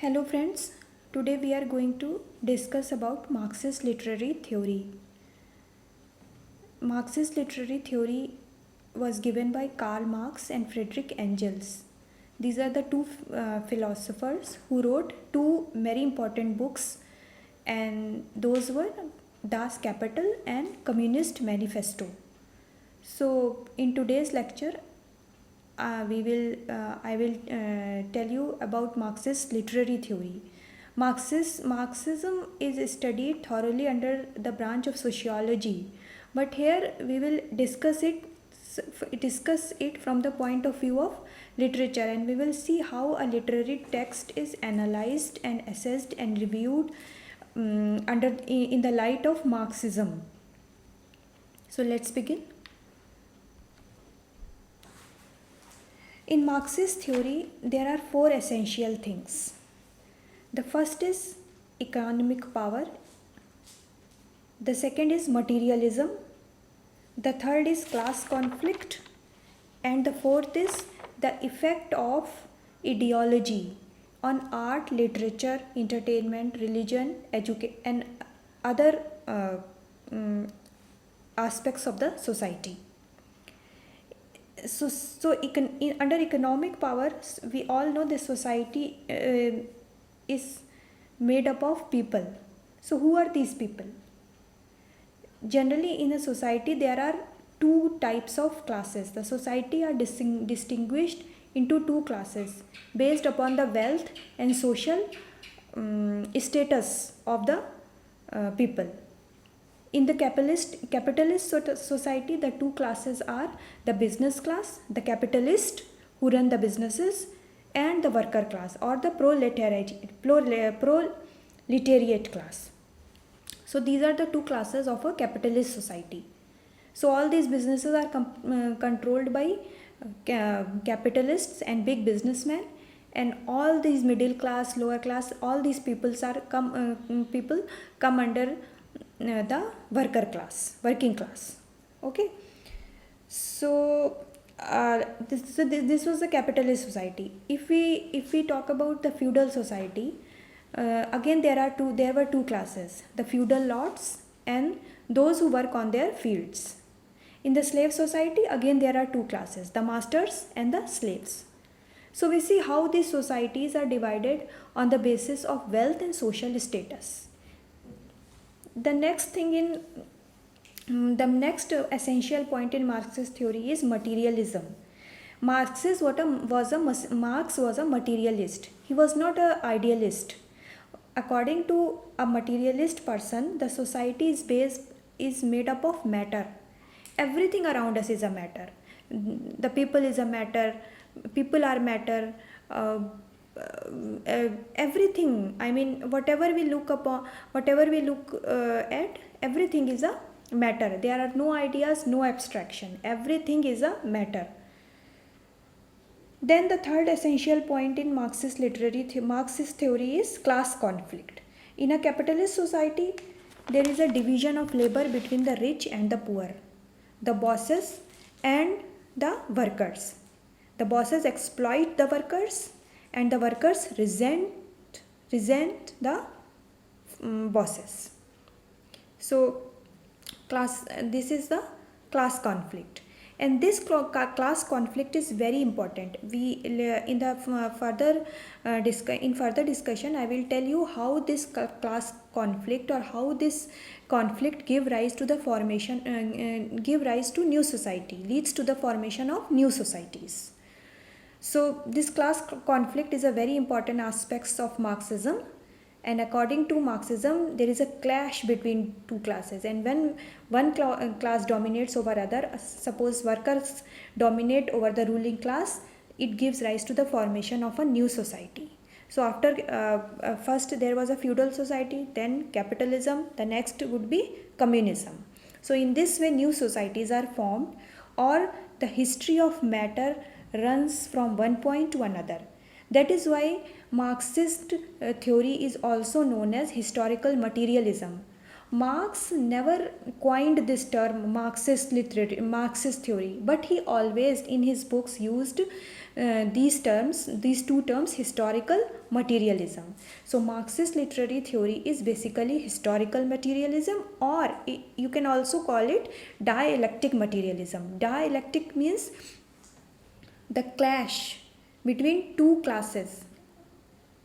Hello friends, today we are going to discuss about Marxist literary theory. Marxist literary theory was given by Karl Marx and Friedrich Engels. These are the two philosophers who wrote two very important books, and those were Das Kapital and Communist Manifesto. So in today's lecture, I will tell you about Marxist literary theory. Marxism is studied thoroughly under the branch of sociology, but here we will discuss it from the point of view of literature, and we will see how a literary text is analyzed and assessed and reviewed in the light of Marxism. So let's begin. In Marxist theory, there are four essential things. The first is economic power, the second is materialism, the third is class conflict, and the fourth is the effect of ideology on art, literature, entertainment, religion, education, and other aspects of the society. Under economic power, we all know the society is made up of people. So who are these people? Generally in a society there are two types of classes. The society are distinguished into two classes based upon the wealth and social status of the people. In the capitalist society, the two classes are the business class, the capitalist who run the businesses, and the worker class or the proletariat class. So these are the two classes of a capitalist society. So all these businesses are controlled by capitalists and big businessmen, and all these middle class, lower class, all these peoples are people come under the working class. Okay, so this was the capitalist society. If we talk about the feudal society, again there were two classes: the feudal lords and those who work on their fields. In the slave society, again there are two classes: the masters and the slaves. So we see how these societies are divided on the basis of wealth and social status. The next essential point in Marxist theory is materialism. Marx was a materialist. He was not an idealist. According to a materialist person, the society is made up of matter. Everything around us is a matter. The people is a matter. People are matter. Everything, I mean, whatever we look at, everything is a matter. There are no ideas, no abstraction. Everything is a matter. Then the third essential point in Marxist theory is class conflict. In a capitalist society, there is a division of labor between the rich and the poor, the bosses and the workers. The bosses exploit the workers, and the workers resent the bosses. So this is the class conflict, and this class conflict is very important. In further discussion, I will tell you how this class conflict or how this conflict give rise to new society, leads to the formation of new societies. So this class conflict is a very important aspect of Marxism, and according to Marxism, there is a clash between two classes, and when one class dominates over other, suppose workers dominate over the ruling class, it gives rise to the formation of a new society. So after first there was a feudal society, then capitalism, the next would be communism. So in this way new societies are formed, or the history of matter runs from one point to another. That is why Marxist theory is also known as historical materialism, Marx never coined this term Marxist theory, but he always in his books used these two terms, historical materialism. So Marxist literary theory is basically historical materialism, or you can also call it dialectic materialism. Dialectic means the clash between two classes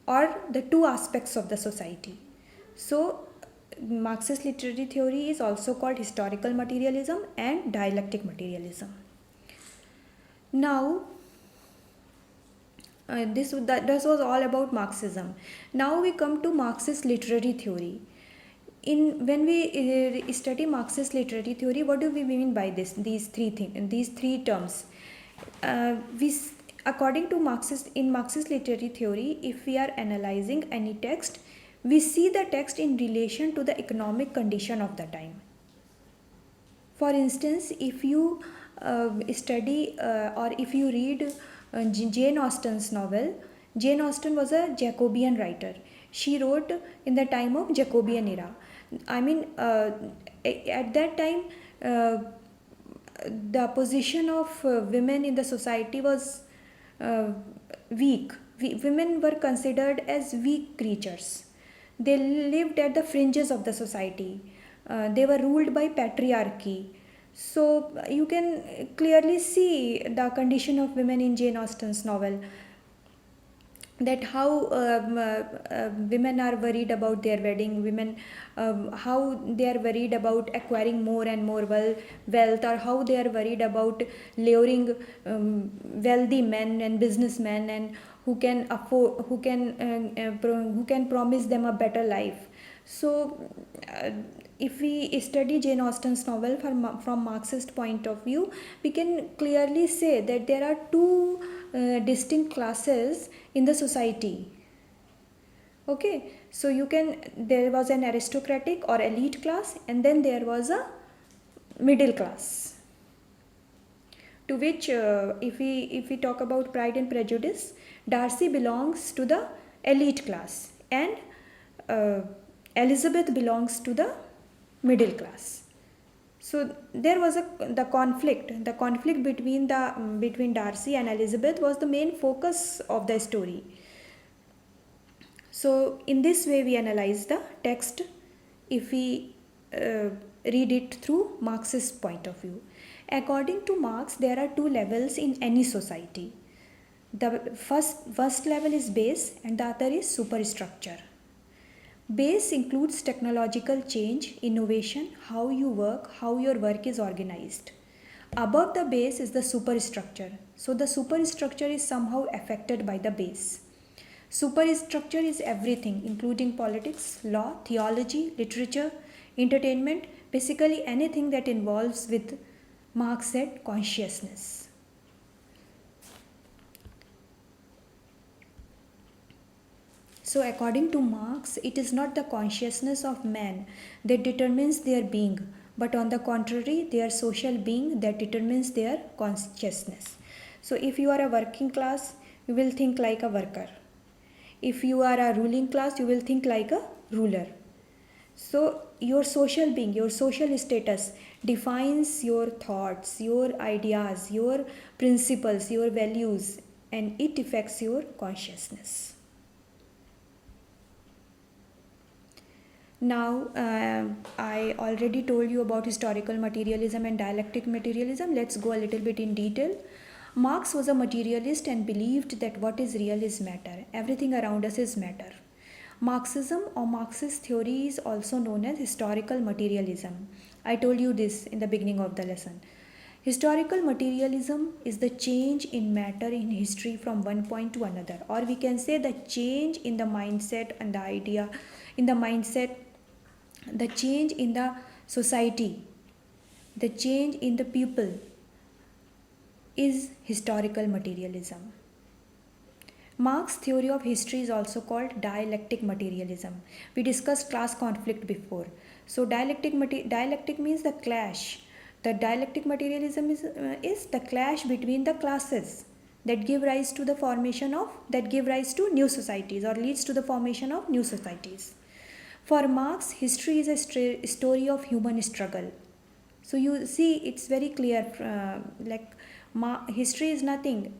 or the two aspects of the society. So Marxist literary theory is also called historical materialism and dialectic materialism. Now, this was all about Marxism. Now we come to Marxist literary theory. When we study Marxist literary theory, what do we mean by these three terms? According to Marxist literary theory, if we are analyzing any text, we see the text in relation to the economic condition of the time. For instance, if you study or if you read Jane Austen's novel, Jane Austen was a Jacobean writer. She wrote in the time of Jacobean era. I mean, at that time, the position of women in the society was weak. Women were considered as weak creatures. They lived at the fringes of the society. They were ruled by patriarchy. So you can clearly see the condition of women in Jane Austen's novel, that how women are worried about their wedding, women how they are worried about acquiring more and more wealth, or how they are worried about luring wealthy men and businessmen, and who can afford, who can promise them a better life. So if we study Jane Austen's novel from Marxist point of view, we can clearly say that there are two distinct classes in the society. Okay, so there was an aristocratic or elite class, and then there was a middle class, to which if we talk about Pride and Prejudice, Darcy belongs to the elite class, and Elizabeth belongs to the middle class. So there was the conflict between Darcy and Elizabeth was the main focus of the story. So in this way we analyze the text if we read it through Marxist point of view. According to Marx, there are two levels in any society. The first level is base, and the other is superstructure. Base includes technological change, innovation, how you work, how your work is organized. Above the base is the superstructure. So the superstructure is somehow affected by the base. Superstructure is everything, including politics, law, theology, literature, entertainment, basically anything that involves with, Marx said, consciousness. So according to Marx, it is not the consciousness of man that determines their being, but on the contrary, their social being that determines their consciousness. So if you are a working class, you will think like a worker. If you are a ruling class, you will think like a ruler. So your social being, your social status defines your thoughts, your ideas, your principles, your values, and it affects your consciousness. Now, I already told you about historical materialism and dialectic materialism. Let's go a little bit in detail. Marx was a materialist and believed that what is real is matter. Everything around us is matter. Marxism or Marxist theory is also known as historical materialism. I told you this in the beginning of the lesson. Historical materialism is the change in matter in history from one point to another, or we can say the change in the mindset and the idea, in the mindset, the change in the society, the change in the people is historical materialism. Marx's theory of history is also called dialectic materialism. We discussed class conflict before. So dialectic means the clash. The dialectic materialism is the clash between the classes that give rise to new societies, or leads to the formation of new societies. For Marx, history is a story of human struggle. So you see, it's very clear. History is nothing.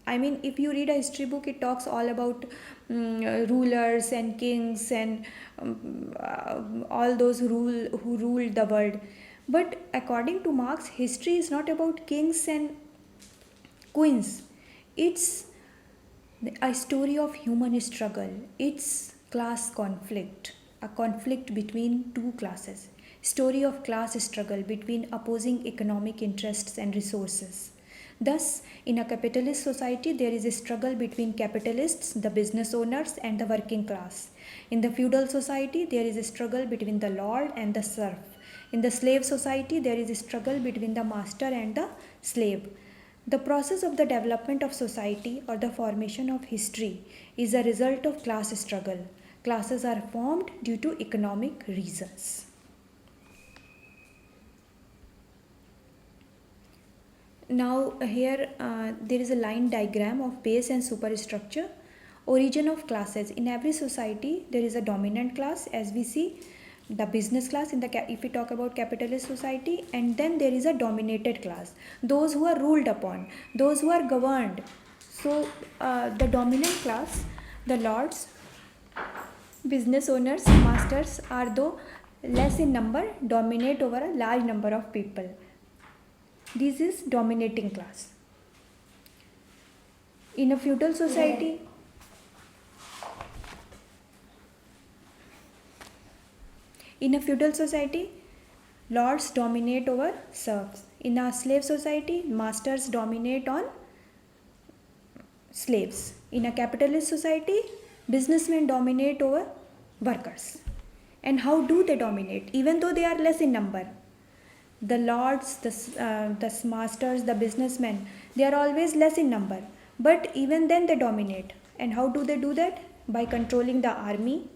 I mean, if you read a history book, it talks all about rulers and kings and all those who ruled the world. But according to Marx, history is not about kings and queens. It's a story of human struggle. It's class conflict, a conflict between two classes. Story of class struggle between opposing economic interests and resources. Thus, in a capitalist society, there is a struggle between capitalists, the business owners, and the working class. In the feudal society, there is a struggle between the lord and the serf. In the slave society, there is a struggle between the master and the slave. The process of the development of society or the formation of history is a result of class struggle. Classes are formed due to economic reasons. Now here there is a line diagram of base and superstructure. Origin of classes. In every society there is a dominant class, as we see the business class in the if we talk about capitalist society, and then there is a dominated class, those who are ruled upon, those who are governed. So the dominant class, the lords, business owners, masters are though less in number, dominate over a large number of people. This is dominating class. In a feudal society, lords dominate over serfs. In a slave society, masters dominate on slaves. In a capitalist society, businessmen dominate over workers. And how do they dominate? Even though they are less in number, the lords, the masters, the businessmen, they are always less in number, but even then they dominate. And how do they do that? By controlling the army,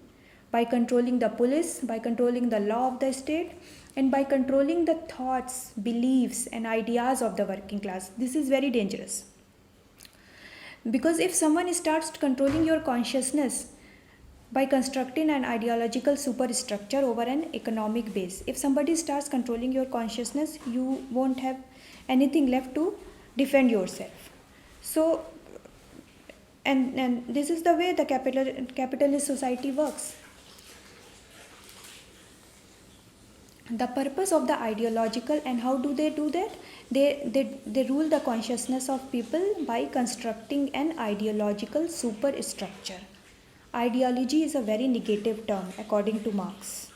by controlling the police, by controlling the law of the state, and by controlling the thoughts, beliefs, and ideas of the working class. This is very dangerous, because if someone starts controlling your consciousness by constructing an ideological superstructure over an economic base, if somebody starts controlling your consciousness, you won't have anything left to defend yourself. So and this is the way the capitalist society works. The purpose of the ideological, and how do they do that? They rule the consciousness of people by constructing an ideological superstructure. Ideology is a very negative term according to Marx.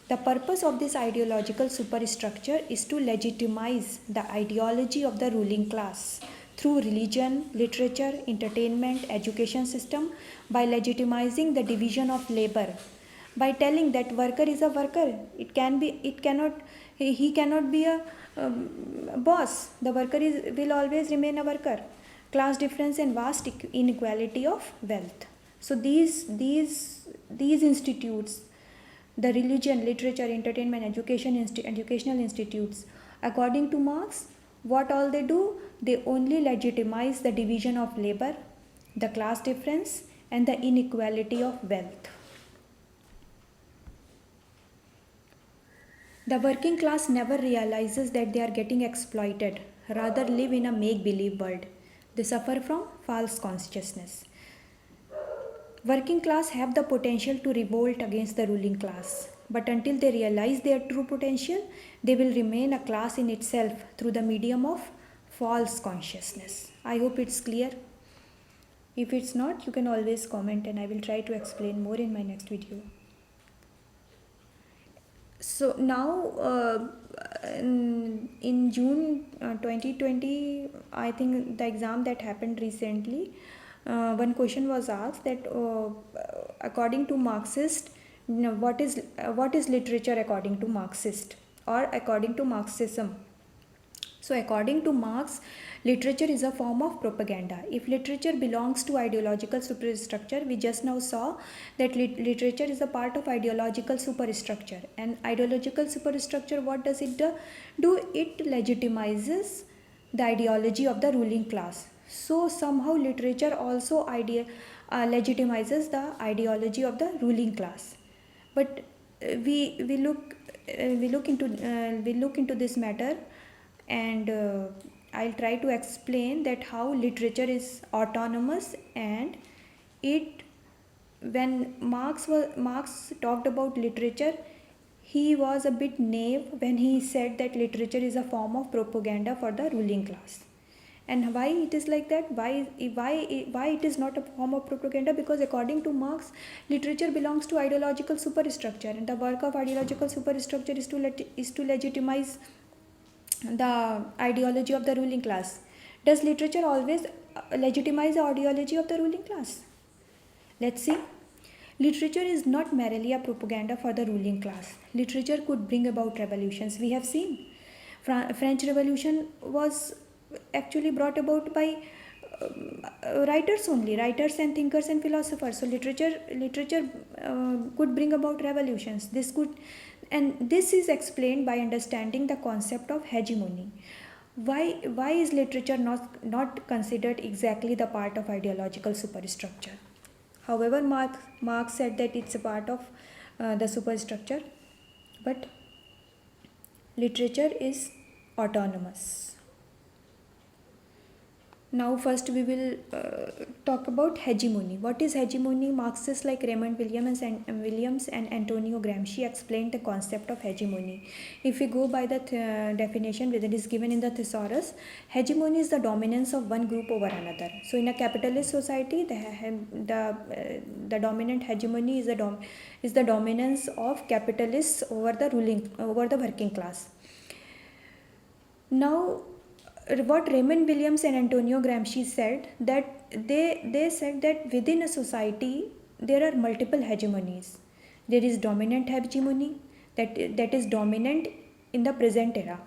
The purpose of this ideological superstructure is to legitimize the ideology of the ruling class through religion, literature, entertainment, education system, by legitimizing the division of labor, by telling that worker is a worker. He cannot be a boss. The worker will always remain a worker. Class difference and vast inequality of wealth. So these institutes, the religion, literature, entertainment, educational institutes, according to Marx, what all they do? They only legitimize the division of labor, the class difference, and the inequality of wealth. The working class never realizes that they are getting exploited, rather live in a make-believe world. They suffer from false consciousness. Working class have the potential to revolt against the ruling class, but until they realize their true potential, they will remain a class in itself through the medium of false consciousness. I hope it's clear. If it's not, you can always comment and I will try to explain more in my next video. So now in June 2020, I think the exam that happened recently, one question was asked that according to Marxist, what is literature according to Marxist or according to Marxism? So according to Marx, literature is a form of propaganda. If literature belongs to ideological superstructure, we just now saw that literature is a part of ideological superstructure. And ideological superstructure, what does it do? It legitimizes the ideology of the ruling class. So somehow literature also legitimizes the ideology of the ruling class. But we look into this matter, and I'll try to explain that how literature is autonomous. And it when Marx talked about literature, he was a bit naive when he said that literature is a form of propaganda for the ruling class. And why it is like that? Why it is not a form of propaganda? Because according to Marx, literature belongs to ideological superstructure, and the work of ideological superstructure is to legitimize the ideology of the ruling class. Does literature always legitimize the ideology of the ruling class? Let's see. Literature is not merely a propaganda for the ruling class. Literature could bring about revolutions. We have seen French Revolution was actually brought about by writers only, writers and thinkers and philosophers. So literature could bring about revolutions. This is explained by understanding the concept of hegemony. Why is literature not considered exactly the part of ideological superstructure? However, Marx said that it's a part of the superstructure, but literature is autonomous. Now, first we will talk about hegemony. What is hegemony? Marxists like Raymond Williams and Antonio Gramsci explained the concept of hegemony. If we go by the definition that is given in the thesaurus, hegemony is the dominance of one group over another. So, in a capitalist society, the dominant hegemony is the dominance of capitalists over the working class. Now, what Raymond Williams and Antonio Gramsci said, that they said that within a society there are multiple hegemonies. There is dominant hegemony that is dominant in the present era.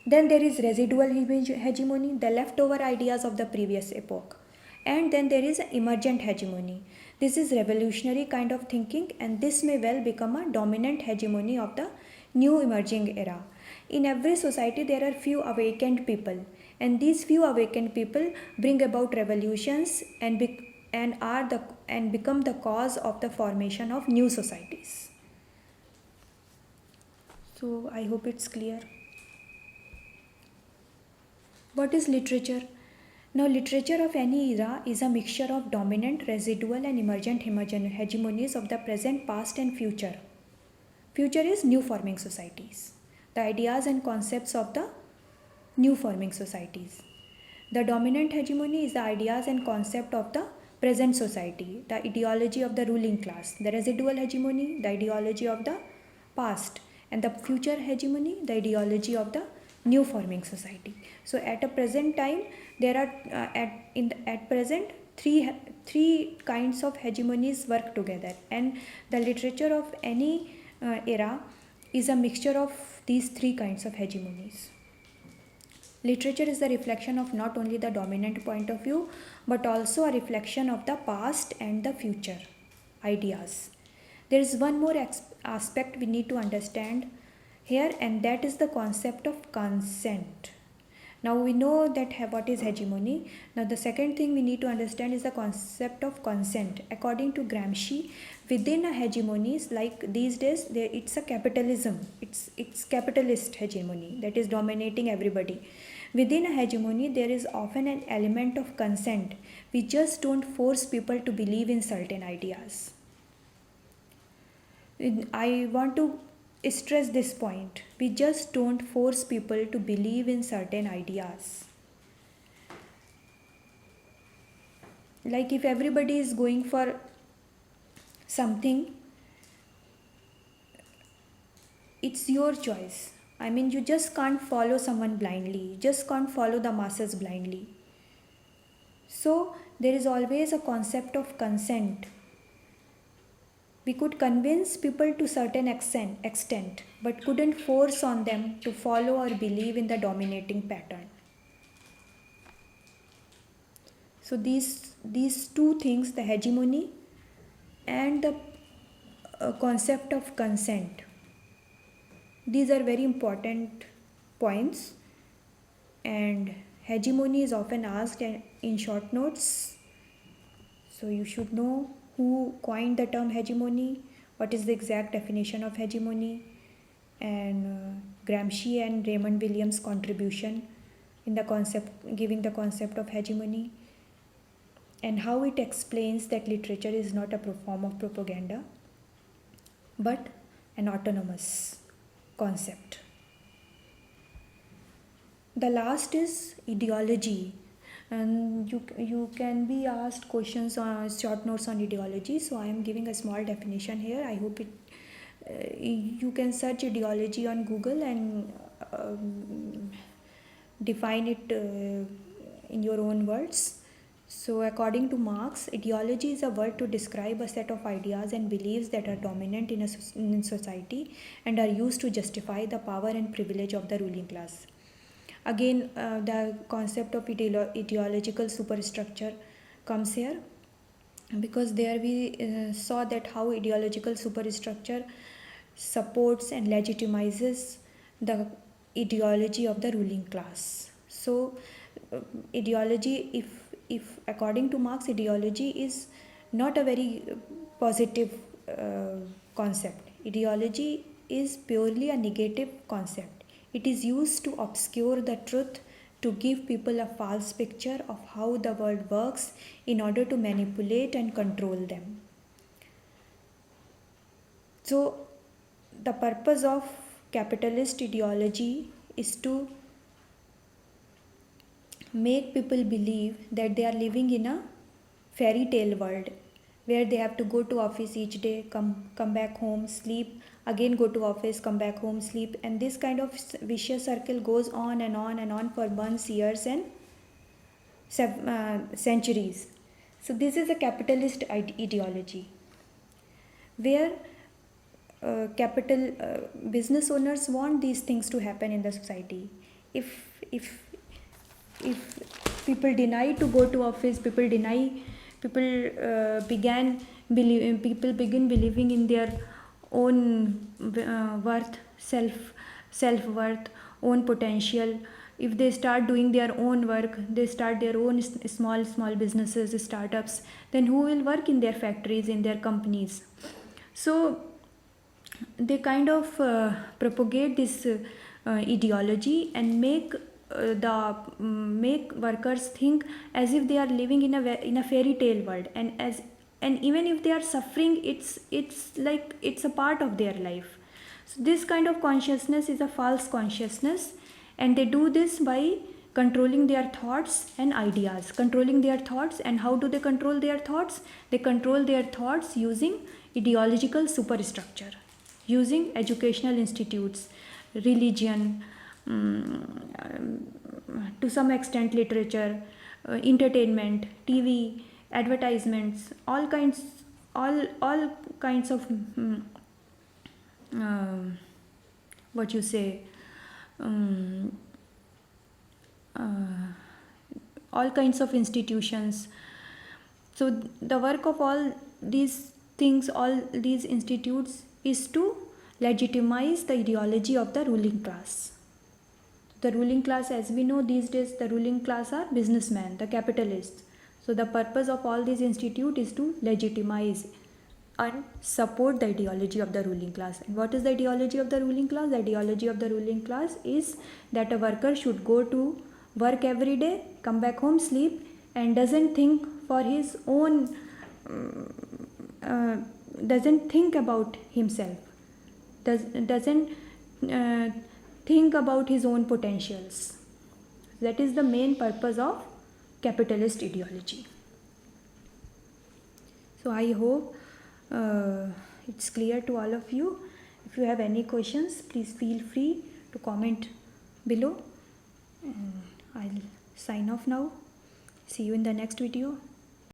Then there is residual hegemony, the leftover ideas of the previous epoch. And then there is emergent hegemony. This is revolutionary kind of thinking, and this may well become a dominant hegemony of the new emerging era. In every society there are few awakened people, and these few awakened people bring about revolutions and become the cause of the formation of new societies. So I hope it's clear. What is literature? Now, literature of any era is a mixture of dominant, residual, and emergent hegemonies of the present, past, and future. Future is new forming societies, the ideas and concepts of the new forming societies. The dominant hegemony is the ideas and concept of the present society, the ideology of the ruling class. The residual hegemony, the ideology of the past, and the future hegemony, the ideology of the new forming society. So at a present time, there are at present three kinds of hegemonies work together, and the literature of any era is a mixture of these three kinds of hegemonies. Literature is the reflection of not only the dominant point of view, but also a reflection of the past and the future ideas. There is one more aspect we need to understand here, and that is the concept of consent. Now we know that what is hegemony. Now the second thing we need to understand is the concept of consent. According to Gramsci, within a hegemony, like these days, it's a capitalism. It's capitalist hegemony that is dominating everybody. Within a hegemony, there is often an element of consent. We just don't force people to believe in certain ideas. I want to stress this point. We just don't force people to believe in certain ideas. Like if everybody is going for something, it's your choice. I mean, you just can't follow someone blindly. You just can't follow the masses blindly. So there is always a concept of consent. We could convince people to certain extent, but couldn't force on them to follow or believe in the dominating pattern. So these two things, the hegemony and the concept of consent, these are very important points, and hegemony is often asked in short notes. So you should know who coined the term hegemony, what is the exact definition of hegemony, and Gramsci and Raymond Williams' contribution in the concept, giving the concept of hegemony, and how it explains that literature is not a form of propaganda but an autonomous concept. The last is ideology, and you can be asked questions on short notes on ideology, so I am giving a small definition here. I hope it you can search ideology on Google and define it in your own words. So, according to Marx, ideology is a word to describe a set of ideas and beliefs that are dominant in society and are used to justify the power and privilege of the ruling class. Again, the concept of ideological superstructure comes here, because there we saw that how ideological superstructure supports and legitimizes the ideology of the ruling class. So, ideology, if according to Marx, ideology is not a very positive concept. Ideology is purely a negative concept. It is used to obscure the truth, to give people a false picture of how the world works in order to manipulate and control them. So, the purpose of capitalist ideology is to make people believe that they are living in a fairy tale world where they have to go to office each day, come back home, sleep, again go to office, come back home, sleep, and this kind of vicious circle goes on and on and on for months, years, and centuries. So this is a capitalist ideology where business owners want these things to happen in the society. If people deny to go to office, people begin believing in their own worth, self worth, own potential. If they start doing their own work, they start their own small businesses, startups, then who will work in their factories, in their companies? So they kind of propagate this ideology and make workers think as if they are living in a fairy tale world, and even if they are suffering, it's like it's a part of their life. So this kind of consciousness is a false consciousness, and they do this by controlling their thoughts and ideas. Controlling their thoughts, and how do they control their thoughts? They control their thoughts using ideological superstructure, using educational institutes, religion, to some extent literature, entertainment, TV, advertisements, all kinds of what you say, all kinds of institutions. So the work of all these things, all these institutes, is to legitimize the ideology of the ruling class. The ruling class, as we know these days, the ruling class are businessmen, the capitalists. So the purpose of all these institutes is to legitimize and support the ideology of the ruling class. And what is the ideology of the ruling class? The ideology of the ruling class is that a worker should go to work every day, come back home, sleep, and doesn't think for his own, doesn't think about himself, doesn't think about his own potentials. That is the main purpose of capitalist ideology. So I hope it's clear to all of you. If you have any questions, please feel free to comment below. And I'll sign off now. See you in the next video.